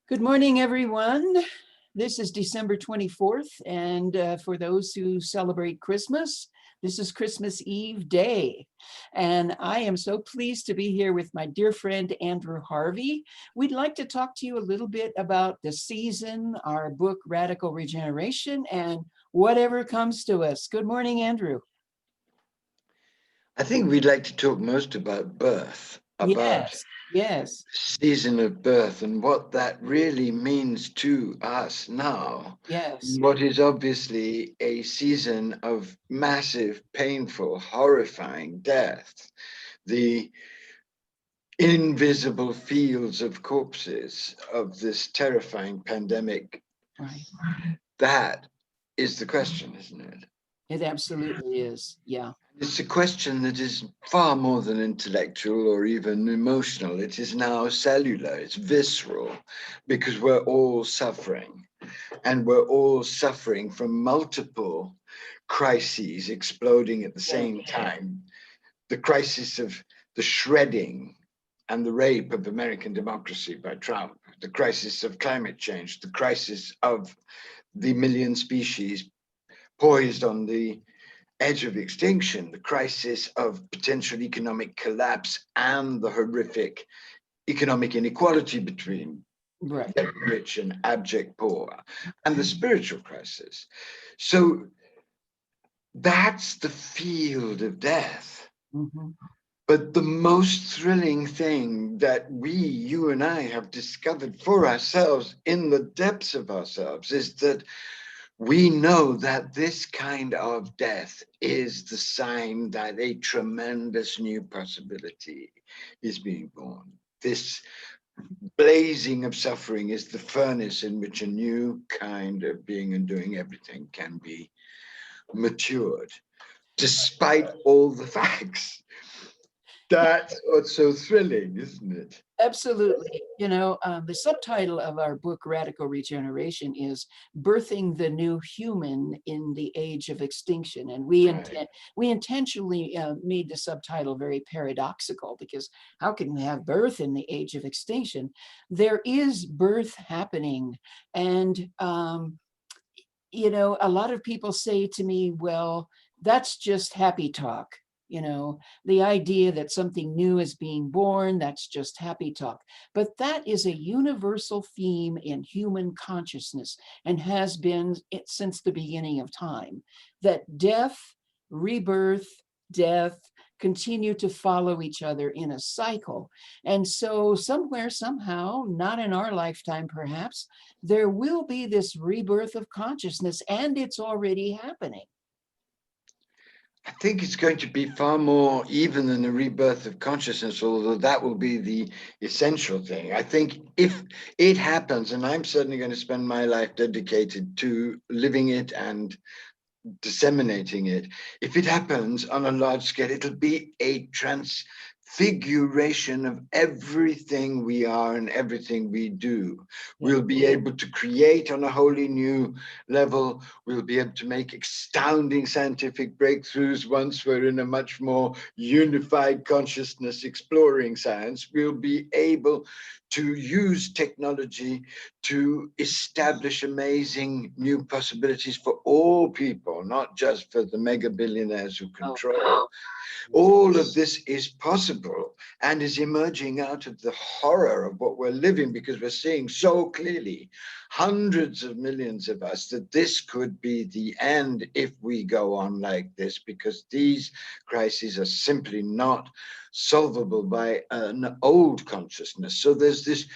Good morning, everyone. This is December 24th, and for those who celebrate Christmas, this is Christmas Eve day. And I am so pleased to be here with my dear friend, Andrew Harvey. We'd like to talk to you a little bit about the season, our book, Radical Regeneration, and whatever comes to us. Good morning, Andrew. I think we'd like to talk most about birth, about Yes. season of birth and what that really means to us now. Yes. What is obviously a season of massive, painful, horrifying death. The invisible fields of corpses of this terrifying pandemic. Right. That is the question, isn't it? It absolutely is. Yeah. It's a question that is far more than intellectual or even emotional. It is now cellular, it's visceral, because we're all suffering. And we're all suffering from multiple crises exploding at the same time. The crisis of the shredding and the rape of American democracy by Trump, the crisis of climate change, the crisis of the million species poised on the edge of extinction, the crisis of potential economic collapse, and the horrific economic inequality between rich and abject poor, and the spiritual crisis. So that's the field of death. Mm-hmm. But the most thrilling thing that you and I, have discovered for ourselves in the depths of ourselves is that we know that this kind of death is the sign that a tremendous new possibility is being born. This blazing of suffering is the furnace in which a new kind of being and doing everything can be matured, despite all the facts. That's what's so thrilling, isn't it? Absolutely. You know, the subtitle of our book, Radical Regeneration, is Birthing the New Human in the Age of Extinction. And we intentionally made the subtitle very paradoxical, because how can we have birth in the age of extinction? There is birth happening. And, you know, a lot of people say to me, well, that's just happy talk. You know, the idea that something new is being born, that's just happy talk. But that is a universal theme in human consciousness and has been since the beginning of time, that death, rebirth, death continue to follow each other in a cycle. And so somewhere, somehow, not in our lifetime perhaps, there will be this rebirth of consciousness, and it's already happening. I think it's going to be far more even than a rebirth of consciousness, although that will be the essential thing. I think if it happens, and I'm certainly going to spend my life dedicated to living it and disseminating it, if it happens on a large scale, it'll be a transfiguration of everything we are and everything we do. We'll be able to create on a wholly new level. We'll be able to make astounding scientific breakthroughs once we're in a much more unified consciousness exploring science. We'll be able to use technology to establish amazing new possibilities for all people, not just for the mega billionaires who control. All of this is possible and is emerging out of the horror of what we're living, because we're seeing so clearly, hundreds of millions of us, that this could be the end if we go on like this, because these crises are simply not solvable by an old consciousness. So there's this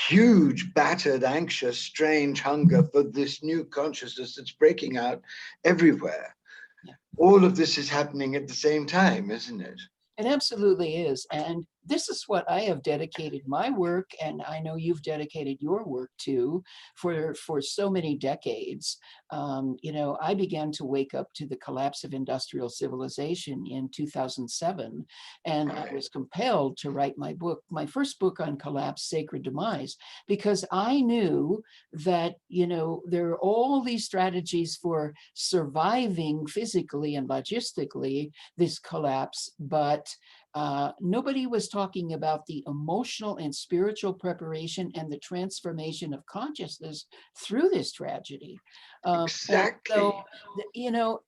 huge, battered, anxious, strange hunger for this new consciousness that's breaking out everywhere. All of this is happening at the same time, isn't it? It absolutely is. And this is what I have dedicated my work, and I know you've dedicated your work to, for so many decades. You know, I began to wake up to the collapse of industrial civilization in 2007, and I was compelled to write my book, my first book on collapse, Sacred Demise, because I knew that, you know, there are all these strategies for surviving physically and logistically this collapse, but Nobody was talking about the emotional and spiritual preparation and the transformation of consciousness through this tragedy. And so, Exactly. you know,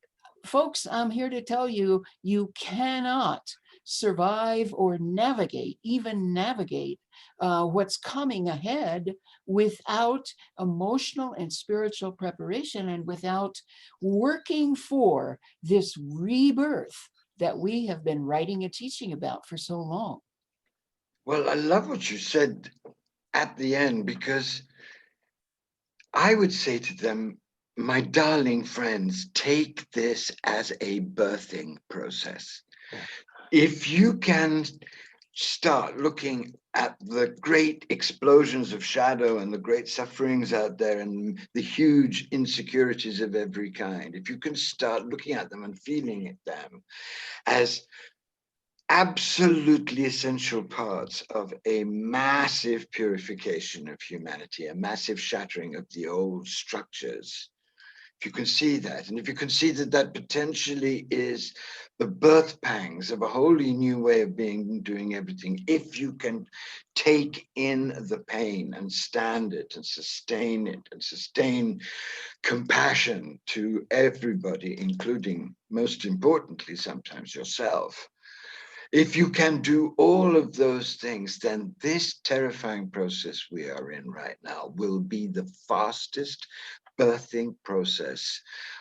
folks, I'm here to tell you, you cannot survive or navigate, even navigate what's coming ahead without emotional and spiritual preparation and without working for this rebirth that we have been writing and teaching about for so long. Well, I love what you said at the end, because I would say to them, my darling friends, take this as a birthing process. If you can start looking at the great explosions of shadow and the great sufferings out there and the huge insecurities of every kind, if you can start looking at them and feeling at them as absolutely essential parts of a massive purification of humanity, a massive shattering of the old structures. If you can see that, and if you can see that that potentially is the birth pangs of a wholly new way of being, doing everything, if you can take in the pain and stand it and sustain compassion to everybody, including, most importantly, sometimes yourself, if you can do all of those things, then this terrifying process we are in right now will be the fastest birthing process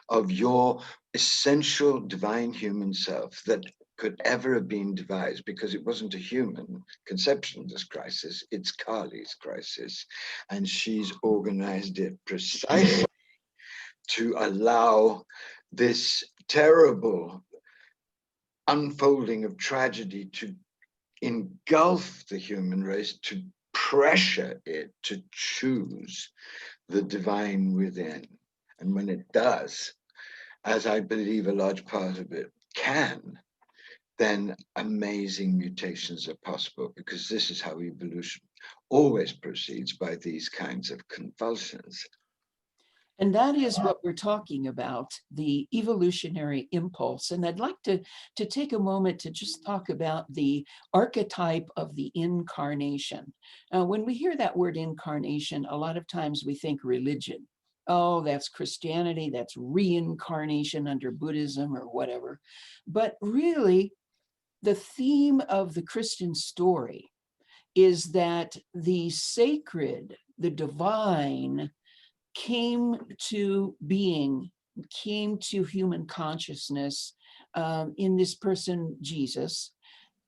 of your essential divine human self that could ever have been devised, because it wasn't a human conception of this crisis, it's Kali's crisis. And she's organized it precisely to allow this terrible unfolding of tragedy to engulf the human race, to pressure it to choose the divine within. And when it does, as I believe a large part of it can, then amazing mutations are possible, because this is how evolution always proceeds, by these kinds of convulsions. And that is what we're talking about, the evolutionary impulse. And I'd like to take a moment to just talk about the archetype of the incarnation. When we hear that word incarnation, a lot of times we think religion. Oh, that's Christianity, that's reincarnation under Buddhism or whatever. But really, the theme of the Christian story is that the sacred, the divine, came to being, came to human consciousness in this person, Jesus.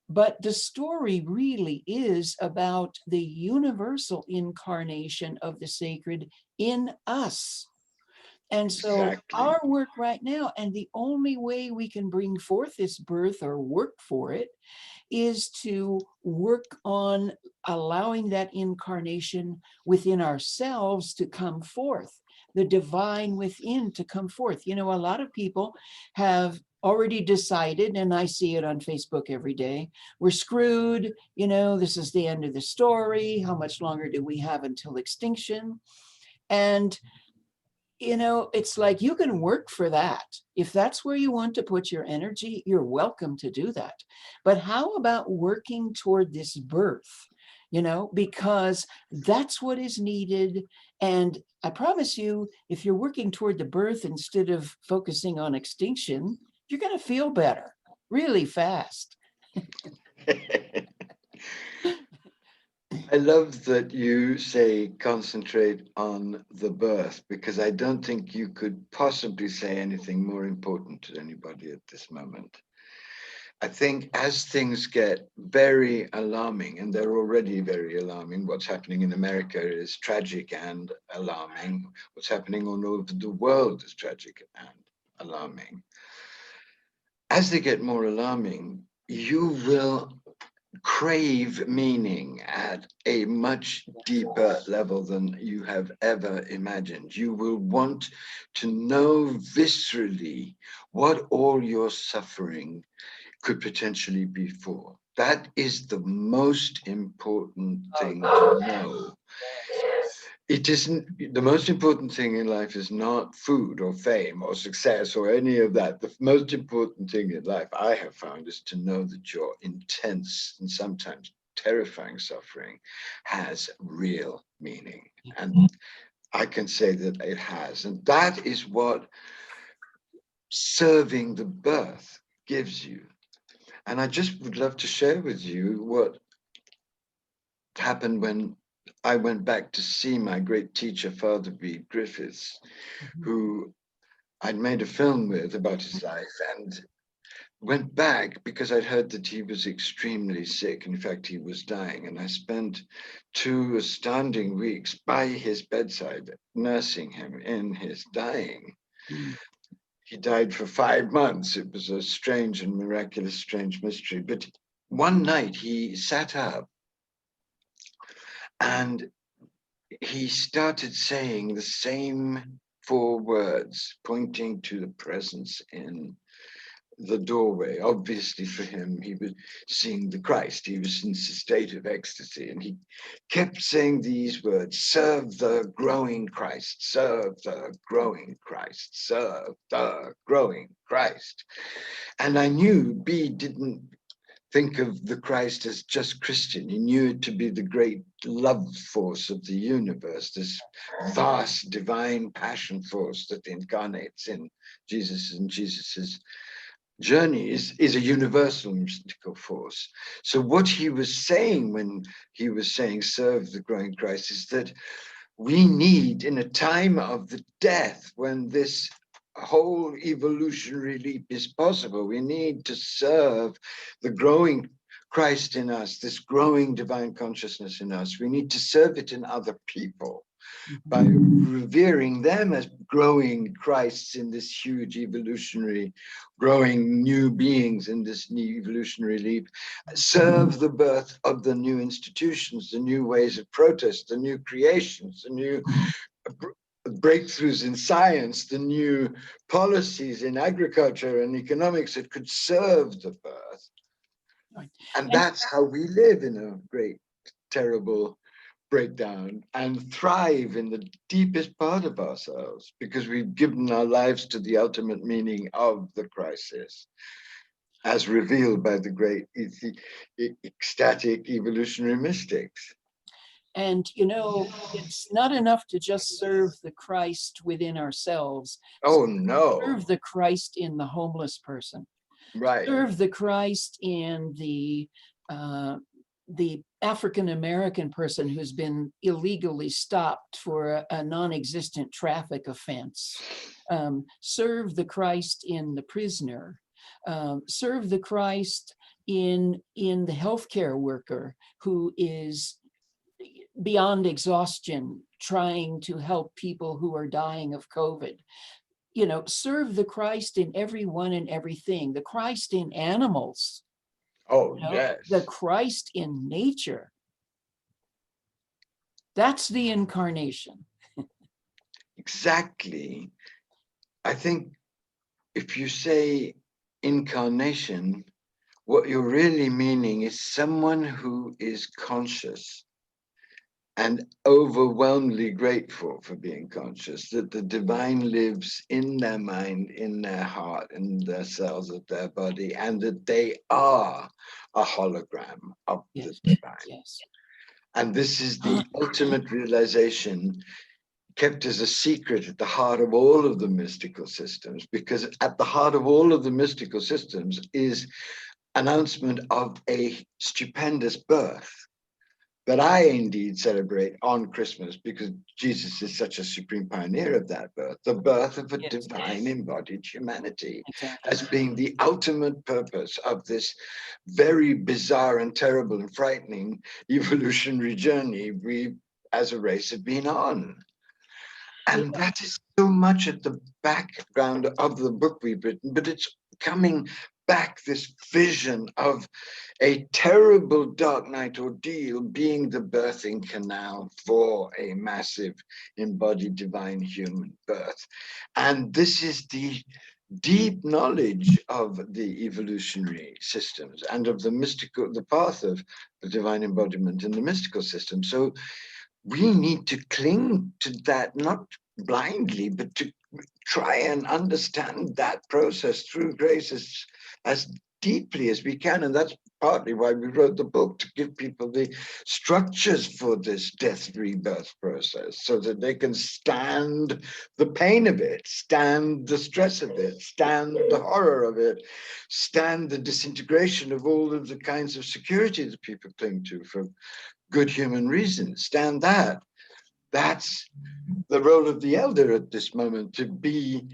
But the story really is about the universal incarnation of the sacred in us. And so Exactly. our work right now, and the only way we can bring forth this birth or work for it, is to work on allowing that incarnation within ourselves to come forth, the divine within to come forth. You know, a lot of people have already decided, and I see it on Facebook every day, we're screwed, you know, this is the end of the story. How much longer do we have until extinction? And you know, it's like you can work for that. If that's where you want to put your energy, you're welcome to do that. But how about working toward this birth? You know, because that's what is needed. And I promise you, if you're working toward the birth instead of focusing on extinction, you're going to feel better really fast. I love that you say concentrate on the birth, because I don't think you could possibly say anything more important to anybody at this moment. I think as things get very alarming, and they're already very alarming, what's happening in America is tragic and alarming. What's happening all over the world is tragic and alarming. As they get more alarming, you will crave meaning at a much deeper level than you have ever imagined. You will want to know viscerally what all your suffering could potentially be for. That is the most important thing to know. it isn't, the most important thing in life is not food or fame or success or any of that. The most important thing in life, I have found, is to know that your intense and sometimes terrifying suffering has real meaning. And I can say that it has. And that is what serving the birth gives you. And I just would love to share with you what happened when I went back to see my great teacher, Father B. Griffiths, who I'd made a film with about his life, and went back because I'd heard that he was extremely sick. In fact, he was dying. And I spent 2 astounding weeks by his bedside, nursing him in his dying. Mm. He died for 5 months. It was a strange and miraculous, strange mystery. But one night he sat up and he started saying the same 4 words, pointing to the presence in the doorway. Obviously for him, he was seeing the Christ. He was in a state of ecstasy. And he kept saying these words: serve the growing Christ, serve the growing Christ, serve the growing Christ. And I knew B didn't think of the Christ as just Christian. He knew it to be the great love force of the universe, this vast divine passion force that incarnates in Jesus, and Jesus's journey is a universal mystical force. So what he was saying when he was saying serve the growing Christ is that we need, in a time of the death, when this whole evolutionary leap is possible, we need to serve the growing Christ in us, this growing divine consciousness in us. We need to serve it in other people by revering them as growing Christs in this huge evolutionary, growing new beings in this new evolutionary leap, serve the birth of the new institutions, the new ways of protest, the new creations, the new breakthroughs in science, the new policies in agriculture and economics that could serve the birth. Right. And that's how we live in a great, terrible breakdown and thrive in the deepest part of ourselves, because we've given our lives to the ultimate meaning of the crisis as revealed by the great ecstatic evolutionary mystics. And, it's not enough to just serve the Christ within ourselves. Oh no. Serve the Christ in the homeless person. Right. Serve the Christ in the African American person who's been illegally stopped for a non-existent traffic offense. Serve the Christ in the prisoner. Serve the Christ in the healthcare worker who is beyond exhaustion trying to help people who are dying of COVID. Serve the Christ in everyone and everything, the Christ in animals, Oh, yes. the Christ in nature. That's the incarnation. Exactly. I think if you say incarnation, what you're really meaning is someone who is conscious and overwhelmingly grateful for being conscious, that the divine lives in their mind, in their heart, in their cells of their body, and that they are a hologram of the divine. Yes. And this is the ultimate realization, kept as a secret at the heart of all of the mystical systems, because at the heart of all of the mystical systems is announcement of a stupendous birth that I indeed celebrate on Christmas, because Jesus is such a supreme pioneer of that birth, the birth of a divine embodied humanity, as being the ultimate purpose of this very bizarre and terrible and frightening evolutionary journey we as a race have been on. And that is so much at the background of the book we've written, but it's coming back, this vision of a terrible dark night ordeal being the birthing canal for a massive embodied divine human birth. And this is the deep knowledge of the evolutionary systems and of the mystical, the path of the divine embodiment in the mystical system. So we need to cling to that, not blindly, but to try and understand that process through grace as deeply as we can. And that's partly why we wrote the book, to give people the structures for this death rebirth process, so that they can stand the pain of it, stand the stress of it, stand the horror of it, stand the disintegration of all of the kinds of security that people cling to for good human reasons, stand that. That's the role of the elder at this moment, to be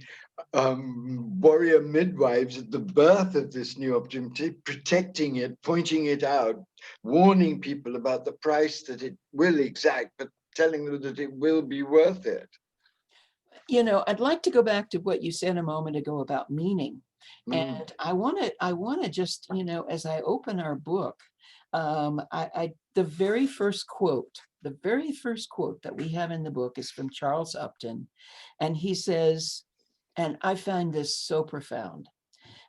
warrior midwives at the birth of this new opportunity, protecting it, pointing it out, warning people about the price that it will exact, but telling them that it will be worth it. You know, I'd like to go back to what you said a moment ago about meaning. And I want to just, you know, as I open our book, the very first quote that we have in the book is from Charles Upton. And he says, and I find this so profound,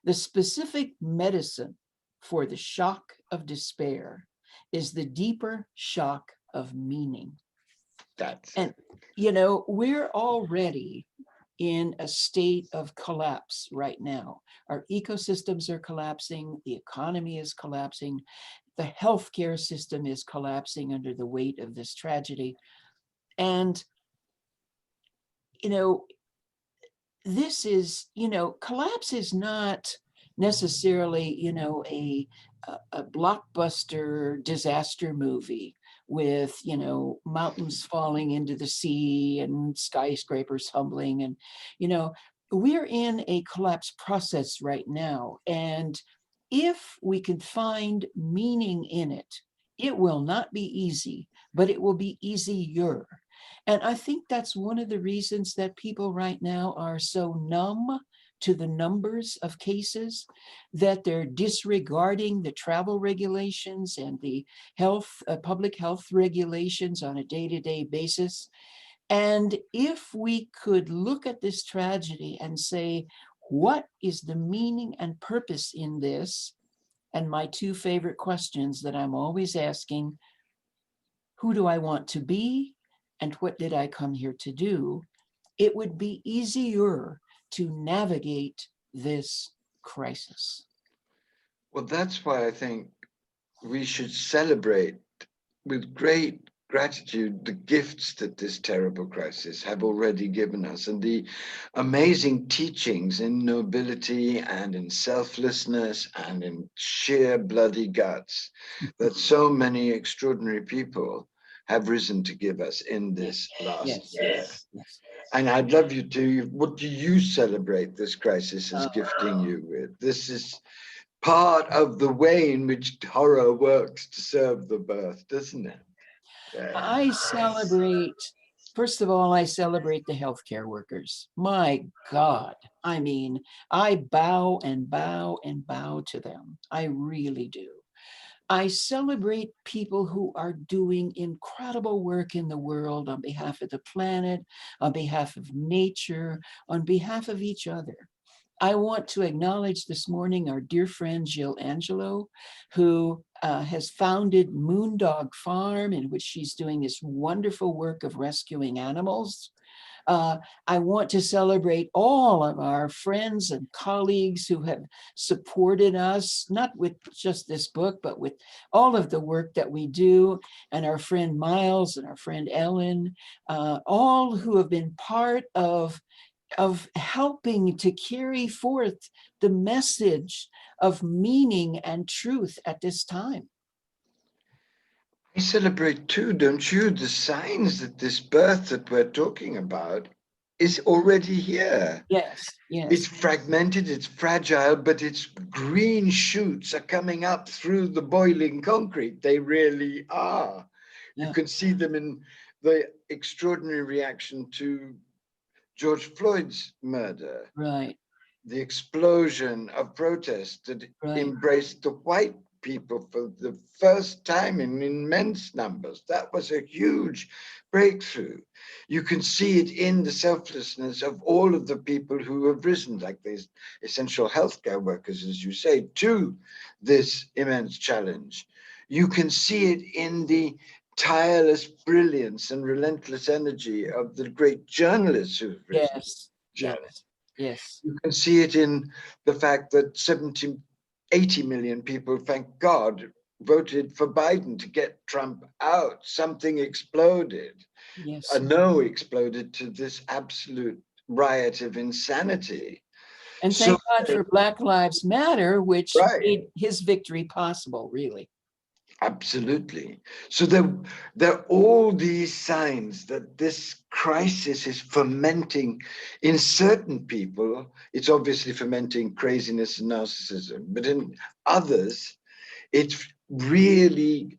the specific medicine for the shock of despair is the deeper shock of meaning. And, you know, we're already in a state of collapse right now. Our ecosystems are collapsing, the economy is collapsing, the healthcare system is collapsing under the weight of this tragedy. And, you know, this is, you know, collapse is not necessarily, you know, a blockbuster disaster movie with, you know, mountains falling into the sea and skyscrapers tumbling. And, you know, we're in a collapse process right now. And if we can find meaning in it, it will not be easy, but it will be easier. And I think that's one of the reasons that people right now are so numb to the numbers of cases, that they're disregarding the travel regulations and the public health regulations on a day-to-day basis. And if we could look at this tragedy and say, what is the meaning and purpose in this? And my two favorite questions that I'm always asking, who do I want to be? And what did I come here to do? It would be easier to navigate this crisis. Well, that's why I think we should celebrate with great gratitude the gifts that this terrible crisis have already given us, and the amazing teachings in nobility and in selflessness and in sheer bloody guts that so many extraordinary people have risen to give us in this last year. Yes. And I'd love you to, what do you celebrate this crisis as gifting you with? This is part of the way in which horror works to serve the birth, doesn't it? I celebrate, first of all, I celebrate the healthcare workers. My God, I mean, I bow and bow and bow to them. I really do. I celebrate people who are doing incredible work in the world on behalf of the planet, on behalf of nature, on behalf of each other. I want to acknowledge this morning our dear friend Jill Angelo, who has founded Moondog Farm, in which she's doing this wonderful work of rescuing animals. I want to celebrate all of our friends and colleagues who have supported us, not with just this book, but with all of the work that we do, and our friend Miles and our friend Ellen, all who have been part of helping to carry forth the message of meaning and truth at this time. I celebrate too, don't you, the signs that this birth that we're talking about is already here. Yes, It's yes. fragmented, it's fragile, but its green shoots are coming up through the boiling concrete. They really are. You Yeah, can see them in the extraordinary reaction to George Floyd's murder, right, the explosion of protest that right. embraced the white people for the first time in immense numbers. That was a huge breakthrough. You can see it in the selflessness of all of the people who have risen, like these essential healthcare workers, as you say, to this immense challenge. You can see it in the tireless brilliance and relentless energy of the great journalists who've risen. Yes, yes, yes, You can see it in the fact that 70, 80 million people, thank God, voted for Biden to get Trump out. Something exploded. A yes. no exploded to this absolute riot of insanity. And So, thank God for Black Lives Matter, which right. made his victory possible, really. Absolutely. So there are all these signs that this crisis is fermenting in certain people. It's obviously fermenting craziness and narcissism, but in others, it's really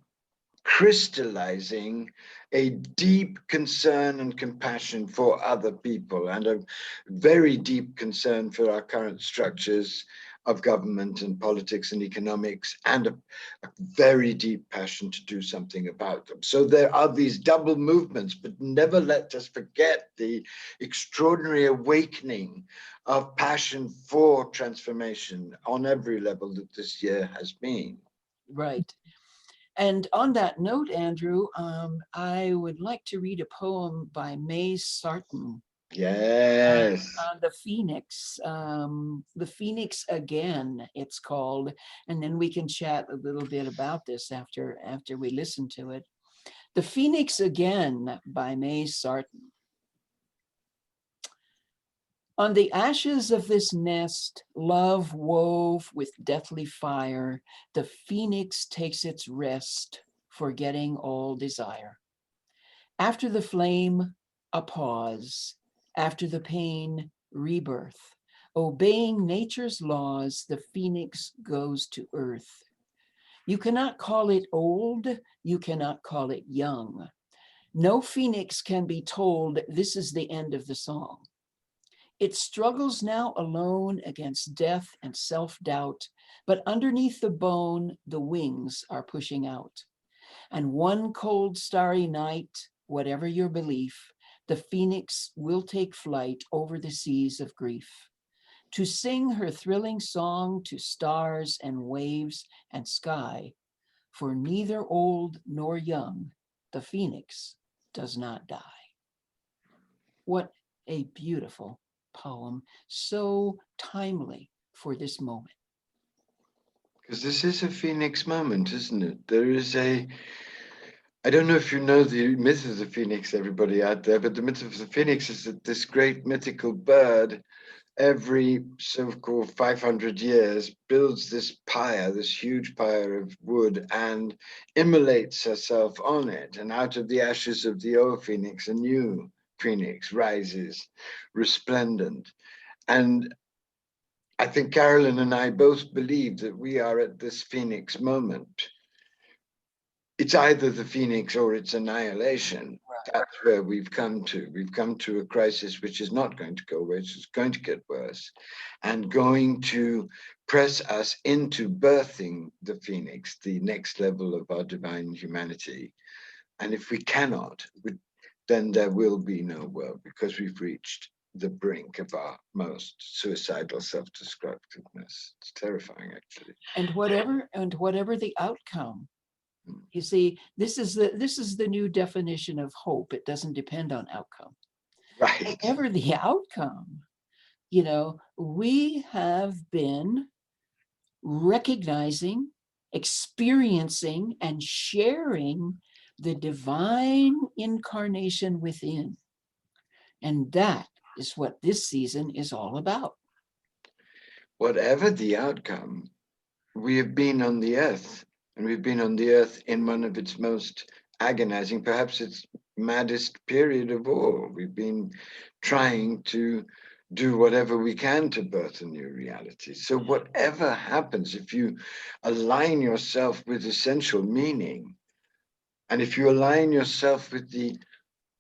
crystallizing a deep concern and compassion for other people and a very deep concern for our current structures of government and politics and economics, and a very deep passion to do something about them. So there are these double movements, but never let us forget the extraordinary awakening of passion for transformation on every level that this year has been. Right. And on that note, Andrew, I would like to read a poem by May Sarton, Yes. the Phoenix, the Phoenix Again, it's called, and then we can chat a little bit about this after we listen to it. The Phoenix Again by May Sarton. On the ashes of this nest, love wove with deathly fire, the phoenix takes its rest, forgetting all desire. After the flame, a pause. After the pain, rebirth. Obeying nature's laws, the phoenix goes to earth. You cannot call it old, you cannot call it young. No phoenix can be told this is the end of the song. It struggles now alone against death and self-doubt, but underneath the bone, the wings are pushing out. And one cold, starry night, whatever your belief, the phoenix will take flight over the seas of grief, to sing her thrilling song to stars and waves and sky, for neither old nor young, the phoenix does not die. What a beautiful poem, so timely for this moment. Because this is a phoenix moment, isn't it? There is a, I don't know if you know the myth of the phoenix, everybody out there, but the myth of the phoenix is that this great mythical bird, every so-called 500 years, builds this pyre, this huge pyre of wood, and immolates herself on it. And out of the ashes of the old phoenix, a new phoenix rises, resplendent. And I think Carolyn and I both believe that we are at this phoenix moment. It's either the phoenix or it's annihilation. That's where we've come to. We've come to a crisis which is not going to go away, it's going to get worse, and going to press us into birthing the phoenix, the next level of our divine humanity. And if we cannot, then there will be no world, because we've reached the brink of our most suicidal self-destructiveness. It's terrifying, actually. And whatever the outcome, Mm. you see, this is the new definition of hope. It doesn't depend on outcome. Right. Whatever the outcome, we have been recognizing, experiencing, and sharing the divine incarnation within. And that is what this season is all about. Whatever the outcome, we have been on the earth, and we've been on the earth in one of its most agonizing, perhaps its maddest period of all. We've been trying to do whatever we can to birth a new reality. So whatever happens, if you align yourself with essential meaning, and if you align yourself with the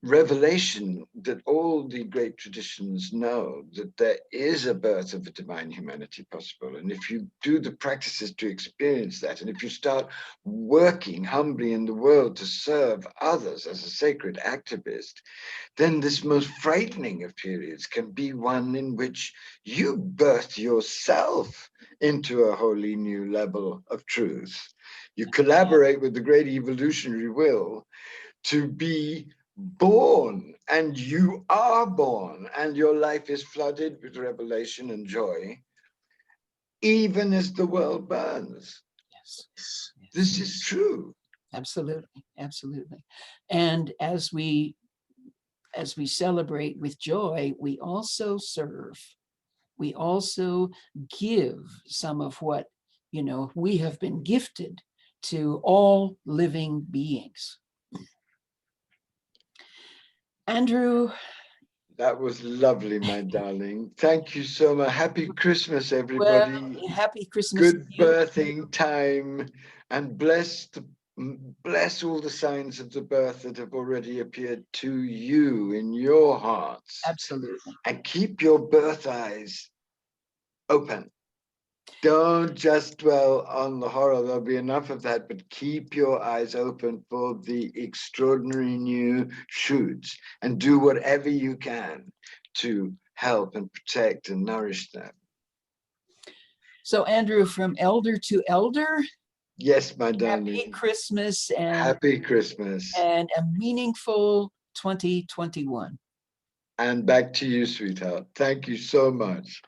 revelation that all the great traditions know, that there is a birth of a divine humanity possible. And if you do the practices to experience that, and if you start working humbly in the world to serve others as a sacred activist, then this most frightening of periods can be one in which you birth yourself into a wholly new level of truth. You collaborate with the great evolutionary will to be born, and you are born, and your life is flooded with revelation and joy, even as the world burns. Yes. This is true. Absolutely, absolutely. And as we celebrate with joy, we also serve. We also give some of what, we have been gifted to all living beings. Andrew. That was lovely, my darling. Thank you so much. Happy Christmas, everybody. Well, happy Christmas. Good birthing time, and bless all the signs of the birth that have already appeared to you in your hearts. Absolutely. And keep your birth eyes open. Don't just dwell on the horror. There'll be enough of that, but keep your eyes open for the extraordinary new shoots, and do whatever you can to help and protect and nourish them. So, Andrew, from elder to elder. Yes, my darling. Happy Christmas, and happy Christmas, and a meaningful 2021. And back to you, sweetheart. Thank you so much.